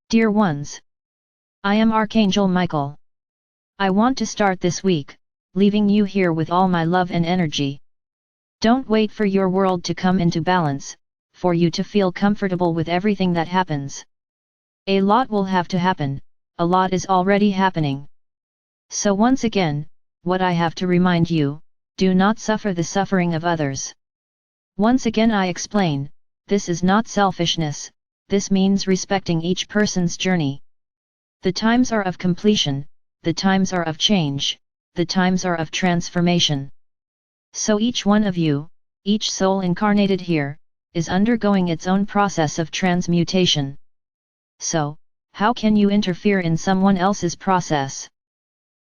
Dear ones, I am Archangel Michael. I want to start this week, leaving you here with all my love and energy. Don't wait for your world to come into balance, for you to feel comfortable with everything that happens. A lot will have to happen, a lot is already happening. So once again, what I have to remind you, do not suffer the suffering of others. Once again I explain, this is not selfishness, this means respecting each person's journey. The times are of completion, the times are of change, the times are of transformation. So each one of you, each soul incarnated here, is undergoing its own process of transmutation. So, how can you interfere in someone else's process?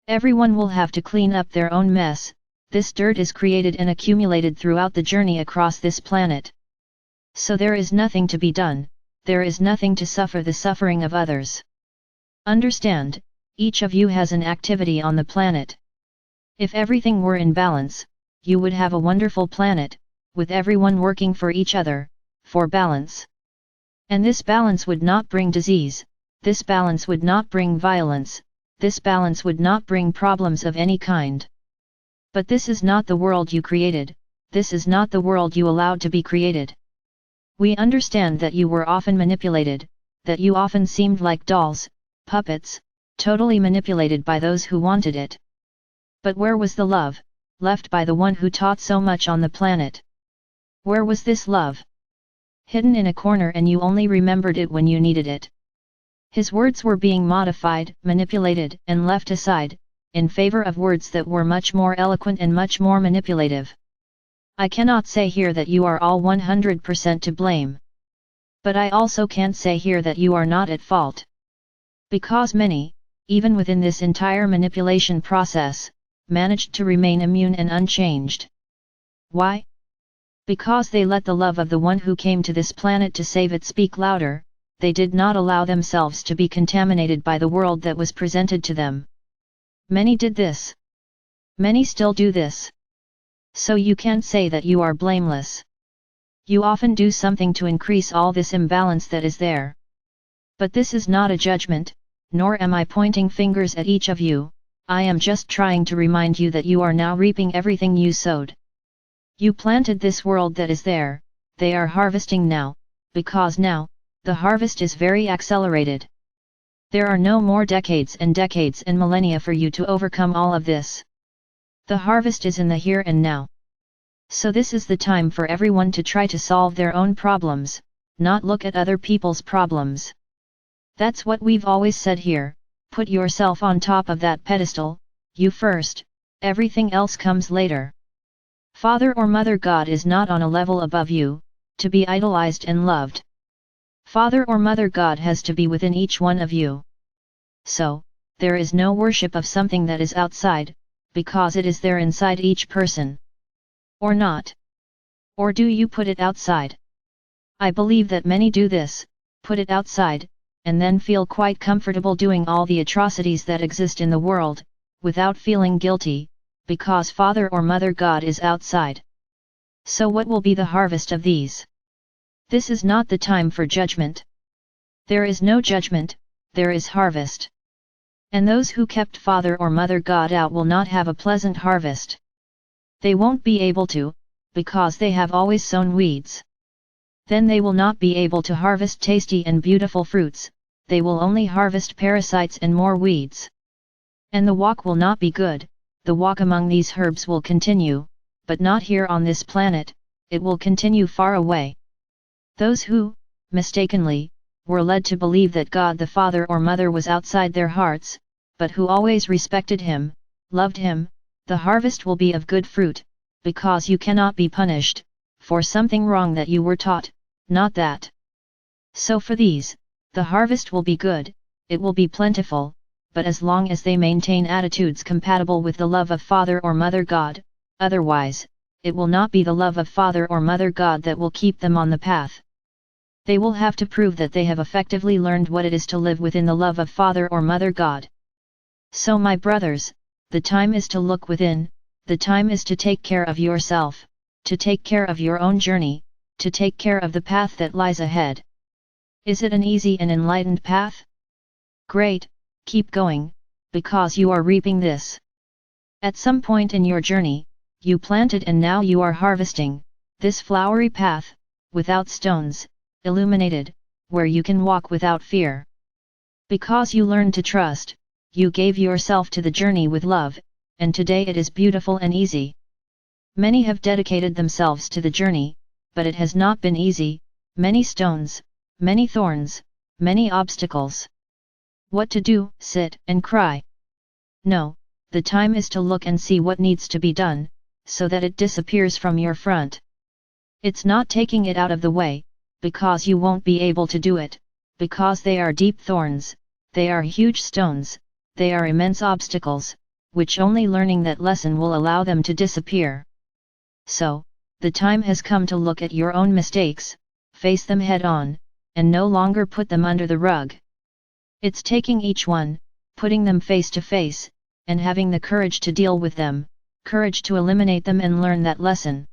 Everyone will have to clean up their own mess. This dirt is created and accumulated throughout the journey across this planet. So there is nothing to be done, there is nothing to suffer the suffering of others. Understand, each of you has an activity on the planet. If everything were in balance, you would have a wonderful planet, with everyone working for each other, for balance. And this balance would not bring disease, this balance would not bring violence, this balance would not bring problems of any kind. But this is not the world you created, this is not the world you allowed to be created. We understand that you were often manipulated, that you often seemed like dolls, puppets, totally manipulated by those who wanted it. But where was the love, left by the one who taught so much on the planet? Where was this love? Hidden in a corner and you only remembered it when you needed it. His words were being modified, manipulated, and left aside, in favor of words that were much more eloquent and much more manipulative. I cannot say here that you are all 100% to blame. But I also can't say here that you are not at fault. Because many, even within this entire manipulation process, managed to remain immune and unchanged. Why? Because they let the love of the one who came to this planet to save it speak louder, they did not allow themselves to be contaminated by the world that was presented to them. Many did this. Many still do this. So you can't say that you are blameless. You often do something to increase all this imbalance that is there. But this is not a judgment, nor am I pointing fingers at each of you, I am just trying to remind you that you are now reaping everything you sowed. You planted this world that is there, they are harvesting now, because now, the harvest is very accelerated. There are no more decades and millennia for you to overcome all of this. The harvest is in the here and now. So this is the time for everyone to try to solve their own problems, not look at other people's problems. That's what we've always said here, put yourself on top of that pedestal, you first, everything else comes later. Father or Mother God is not on a level above you, to be idolized and loved. Father or Mother God has to be within each one of you. So, there is no worship of something that is outside, because it is there inside each person. Or not? Or do you put it outside? I believe that many do this, put it outside, and then feel quite comfortable doing all the atrocities that exist in the world, without feeling guilty, because Father or Mother God is outside. So what will be the harvest of these? This is not the time for judgment. There is no judgment, there is harvest. And those who kept Father or Mother God out will not have a pleasant harvest. They won't be able to, because they have always sown weeds. Then they will not be able to harvest tasty and beautiful fruits, they will only harvest parasites and more weeds. And the walk will not be good, the walk among these herbs will continue, but not here on this planet, it will continue far away. Those who, mistakenly, were led to believe that God the Father or Mother was outside their hearts, but who always respected Him, loved Him, the harvest will be of good fruit, because you cannot be punished, for something wrong that you were taught, not that. So for these, the harvest will be good, it will be plentiful, but as long as they maintain attitudes compatible with the love of Father or Mother God, otherwise, it will not be the love of Father or Mother God that will keep them on the path. They will have to prove that they have effectively learned what it is to live within the love of Father or Mother God. So my brothers, the time is to look within, the time is to take care of yourself, to take care of your own journey, to take care of the path that lies ahead. Is it an easy and enlightened path? Great, keep going, because you are reaping this. At some point in your journey, you planted and now you are harvesting this flowery path, without stones, illuminated, where you can walk without fear. Because you learned to trust, you gave yourself to the journey with love, and today it is beautiful and easy. Many have dedicated themselves to the journey, but it has not been easy, many stones, many thorns, many obstacles. What to do? Sit and cry? No, the time is to look and see what needs to be done, so that it disappears from your front. It's not taking it out of the way, because you won't be able to do it, because they are deep thorns, they are huge stones, they are immense obstacles, which only learning that lesson will allow them to disappear. So, the time has come to look at your own mistakes, face them head on, and no longer put them under the rug. It's taking each one, putting them face to face, and having the courage to deal with them, courage to eliminate them and learn that lesson.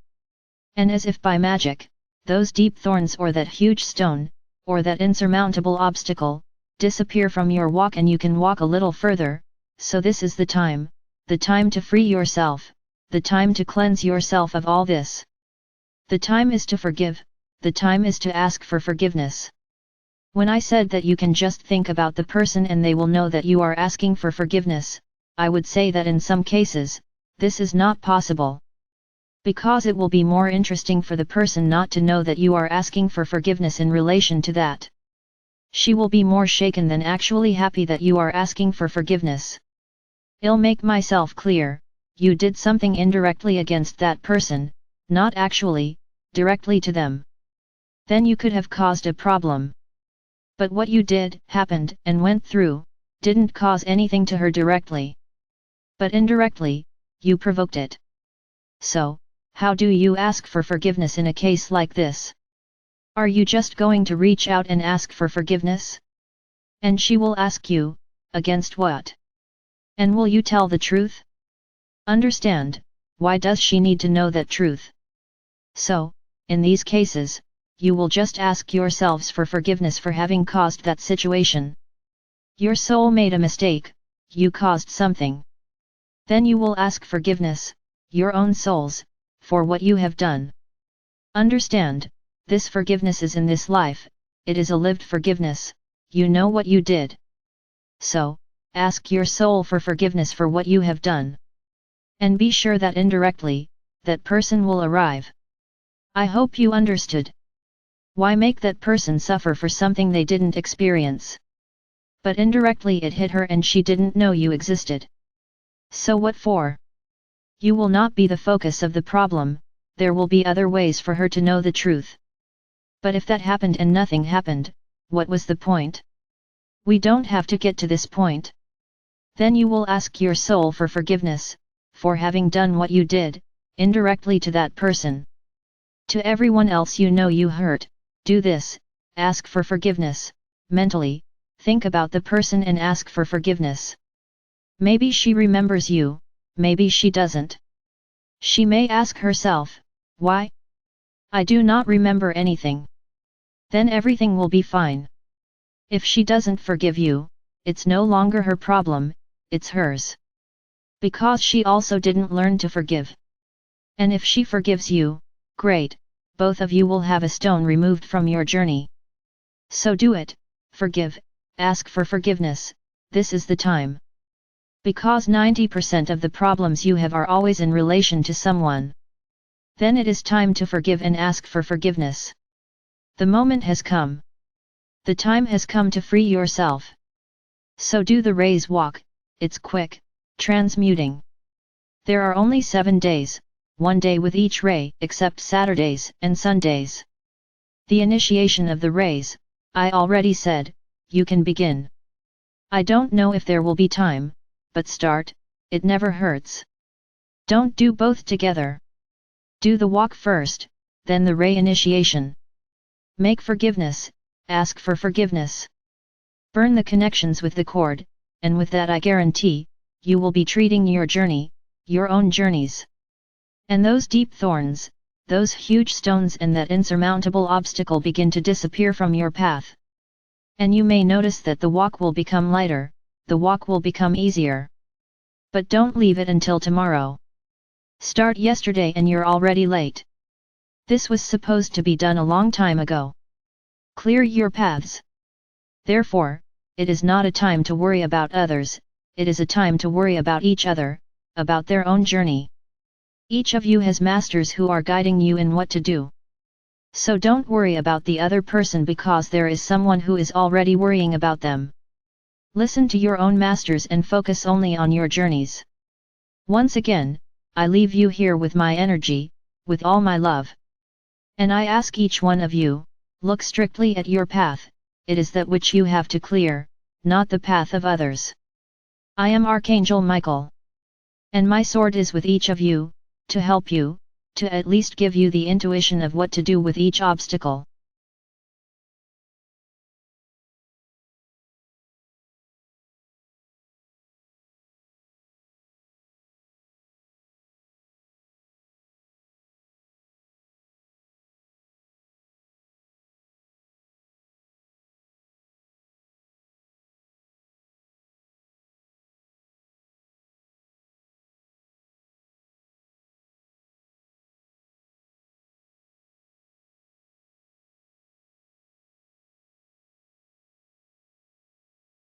And as if by magic, those deep thorns or that huge stone, or that insurmountable obstacle, disappear from your walk and you can walk a little further. So this is the time to free yourself, the time to cleanse yourself of all this. The time is to forgive, the time is to ask for forgiveness. When I said that you can just think about the person and they will know that you are asking for forgiveness, I would say that in some cases, this is not possible. Because it will be more interesting for the person not to know that you are asking for forgiveness in relation to that. She will be more shaken than actually happy that you are asking for forgiveness. I'll make myself clear, you did something indirectly against that person, not actually, directly to them. Then you could have caused a problem. But what you did, happened, and went through, didn't cause anything to her directly. But indirectly, you provoked it. So, how do you ask for forgiveness in a case like this? Are you just going to reach out and ask for forgiveness? And she will ask you, against what? And will you tell the truth? Understand, why does she need to know that truth? So, in these cases, you will just ask yourselves for forgiveness for having caused that situation. Your soul made a mistake, you caused something. Then you will ask forgiveness, your own souls, for what you have done. Understand, this forgiveness is in this life, it is a lived forgiveness, you know what you did. So, ask your soul for forgiveness for what you have done. And be sure that indirectly, that person will arrive. I hope you understood. Why make that person suffer for something they didn't experience? But indirectly it hit her and she didn't know you existed. So what for? You will not be the focus of the problem, there will be other ways for her to know the truth. But if that happened and nothing happened, what was the point? We don't have to get to this point. Then you will ask your soul for forgiveness, for having done what you did, indirectly to that person. To everyone else you know you hurt, do this, ask for forgiveness, mentally, think about the person and ask for forgiveness. Maybe she remembers you, maybe she doesn't. She may ask herself, why? I do not remember anything. Then everything will be fine. If she doesn't forgive you, it's no longer her problem, it's hers. Because she also didn't learn to forgive. And if she forgives you, great, both of you will have a stone removed from your journey. So do it, forgive, ask for forgiveness, this is the time. Because 90% of the problems you have are always in relation to someone. Then it is time to forgive and ask for forgiveness. The moment has come. The time has come to free yourself. So do the raise walk, it's quick, transmuting. There are only 7 days, 1 day with each ray, except Saturdays and Sundays. The initiation of the rays, I already said, you can begin. I don't know if there will be time, but start, it never hurts. Don't do both together. Do the walk first, then the ray initiation. Make forgiveness, ask for forgiveness. Burn the connections with the cord, and with that I guarantee, you will be treating your journey, your own journeys. And those deep thorns, those huge stones and that insurmountable obstacle begin to disappear from your path. And you may notice that the walk will become lighter, the walk will become easier. But don't leave it until tomorrow. Start yesterday and you're already late. This was supposed to be done a long time ago. Clear your paths. Therefore, it is not a time to worry about others, it is a time to worry about each other, about their own journey. Each of you has masters who are guiding you in what to do. So don't worry about the other person because there is someone who is already worrying about them. Listen to your own masters and focus only on your journeys. Once again, I leave you here with my energy, with all my love. And I ask each one of you, look strictly at your path, it is that which you have to clear, not the path of others. I am Archangel Michael. And my sword is with each of you, to help you, to at least give you the intuition of what to do with each obstacle.